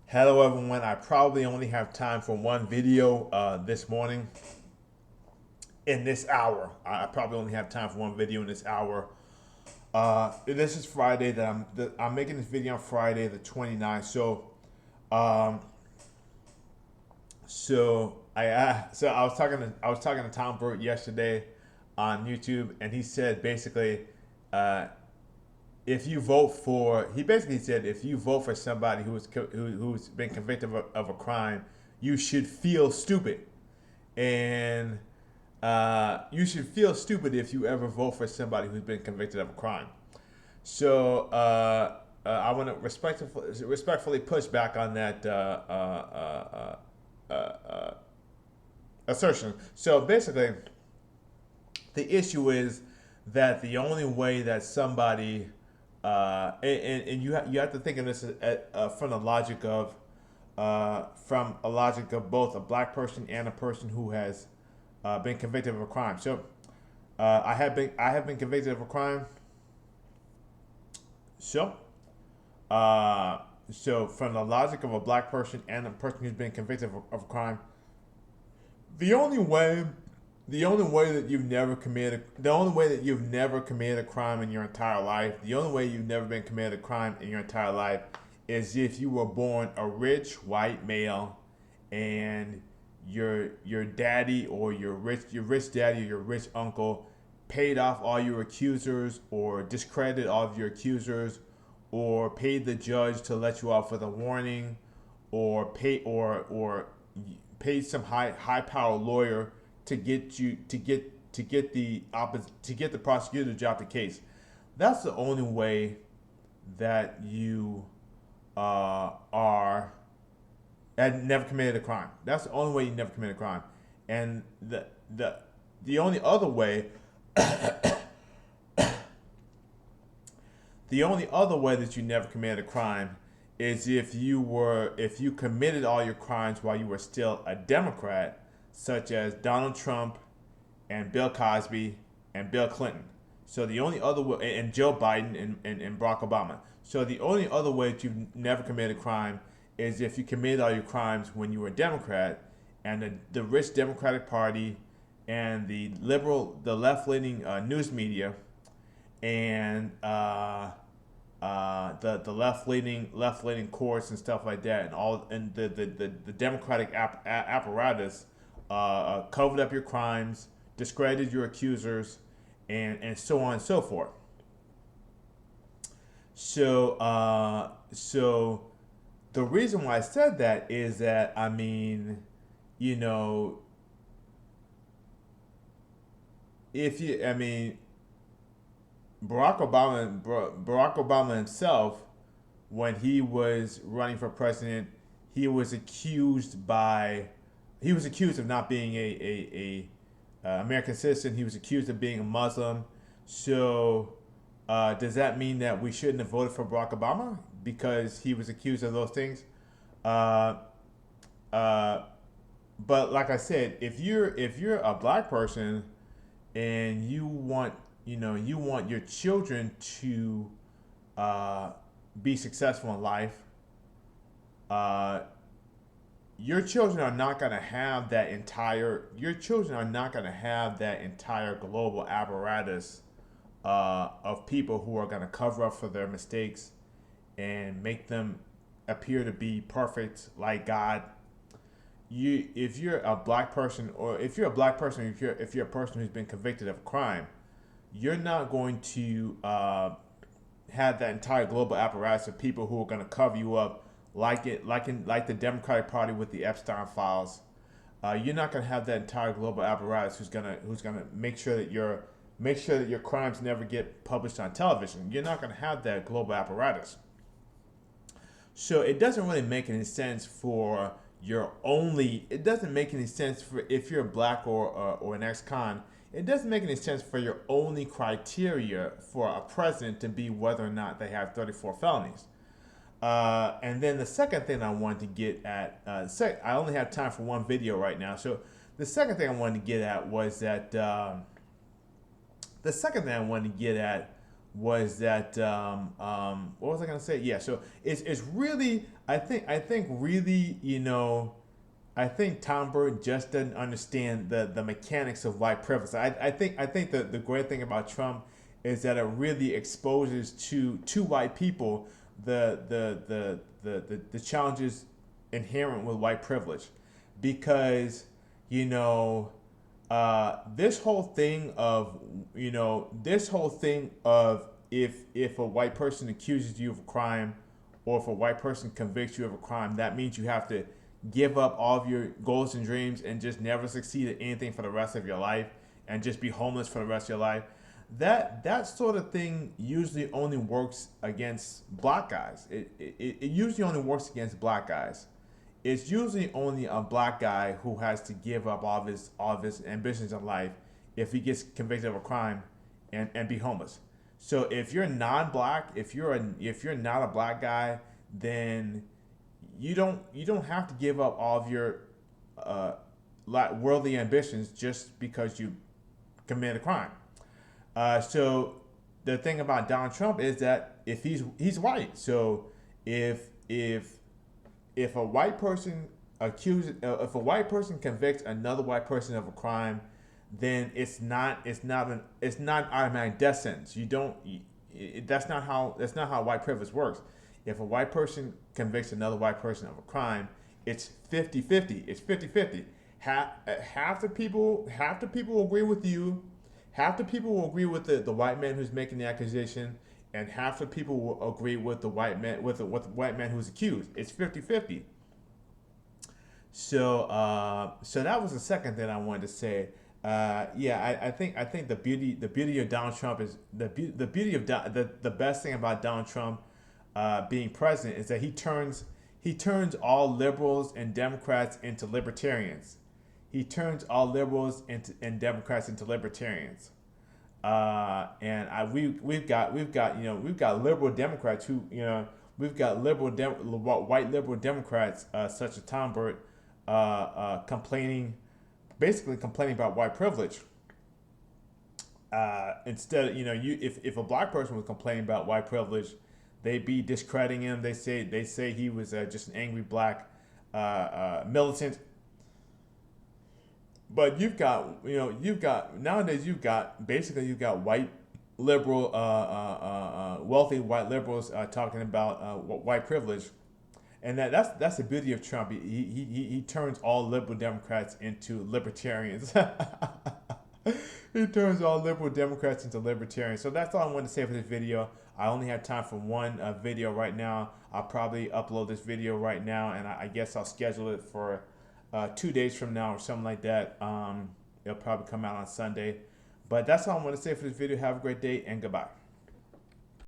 Hello everyone, I probably only have time for one video this morning in this hour. I probably only have time for one video in this hour. This is Friday I'm making this video on Friday the 29th. Um, so I was talking to Tombert yesterday on YouTube, and he said basically, uh, if you vote for, he basically said, if you vote for somebody who's been convicted of a crime, you should feel stupid, and you should feel stupid if you ever vote for somebody who's been convicted of a crime. I want to respectfully push back on that assertion. So basically, the issue is that the only way that somebody and you have to think of this from the logic of from a logic of both a black person and a person who has been convicted of a crime. I have been convicted of a crime. So uh, so from the logic of a black person and a person who's been convicted of a crime, the only way the only way that you've never committed a crime in your entire life, the only way you've never been committed a crime in your entire life is if you were born a rich white male, and your daddy or your rich daddy or your rich uncle paid off all your accusers or discredited all of your accusers, or paid the judge to let you off with a warning, or paid some high power lawyer to get the prosecutor to drop the case. That's the only way that you are had never committed a crime. That's the only way you never committed a crime. And the only other way the only other way that you never committed a crime is if you committed all your crimes while you were still a Democrat, such as Donald Trump and Bill Cosby and Bill Clinton. So the only other way, and Joe Biden and Barack Obama. So the only other way that you've never committed a crime is if you committed all your crimes when you were a Democrat, and the rich Democratic Party and the left leaning news media, and the left leaning courts and stuff like that, and the Democratic apparatus covered up your crimes, discredited your accusers, and so on and so forth. So the reason why I said that is that, I mean, you know, if you I mean Barack Obama himself, when he was running for president, he was accused by he was accused of not being a American citizen. He was accused of being a Muslim. So does that mean that we shouldn't have voted for Barack Obama because he was accused of those things? Uh, uh, but like I said, if you're a black person and you want your children to uh, be successful in life, uh, your children are not going to have that entire global apparatus of people who are going to cover up for their mistakes and make them appear to be perfect like God. If you're a black person, or if you're a person who's been convicted of a crime, you're not going to have that entire global apparatus of people who are going to cover you up, like the Democratic Party with the Epstein files. You're not going to have that entire global apparatus who's gonna make sure that your crimes never get published on television. You're not going to have that global apparatus. So it doesn't really make any sense for it doesn't make any sense for, if you're black or an ex-con, it doesn't make any sense for your only criteria for a president to be whether or not they have 34 felonies. And then the second thing I wanted to get at, I only have time for one video right now. So the second thing I wanted to get at was that was that what was I gonna say? Yeah, so it's really I think really I think Tombert just doesn't understand the mechanics of white privilege. I think the great thing about Trump is that it really exposes to white people the challenges inherent with white privilege, because you know this whole thing of if a white person accuses you of a crime, or if a white person convicts you of a crime, that means you have to give up all of your goals and dreams and just never succeed at anything for the rest of your life, and just be homeless for the rest of your life. That sort of thing usually only works against black guys. It usually only works against black guys. It's usually only a black guy who has to give up all of his ambitions in life if he gets convicted of a crime and be homeless. So if you're non-black, if you're not a black guy, then you don't have to give up all of your uh, worldly ambitions just because you commit a crime. So the thing about Donald Trump is that if he's white, so if if a white person if a white person convicts another white person of a crime, then it's not automatic death sentence. You don't. That's not how white privilege works. If a white person convicts another white person of a crime, it's 50-50. It's 50-50. Half the people agree with you. Half the people will agree with the white man who's making the accusation, and half the people will agree with the white man with the white man who's accused. It's 50-50. So that was the second thing I wanted to say. Yeah, I think the beauty of Donald Trump is the beauty of the best thing about Donald Trump being president is that he turns all liberals and Democrats into libertarians. He turns all liberals and Democrats into libertarians. And we've got liberal Democrats who we've got white liberal Democrats such as Tombert basically complaining about white privilege. Instead, if a black person was complaining about white privilege, they'd be discrediting him. They say he was just an angry black militant. But nowadays you've got white liberal, wealthy white liberals talking about white privilege, and that's the beauty of Trump. He turns all liberal Democrats into libertarians. He turns all liberal Democrats into libertarians. So that's all I wanted to say for this video. I only have time for one video right now. I'll probably upload this video right now, and I guess I'll schedule it for 2 days from now or something like that. It'll probably come out on Sunday. But that's all I want to say for this video. Have a great day, and goodbye.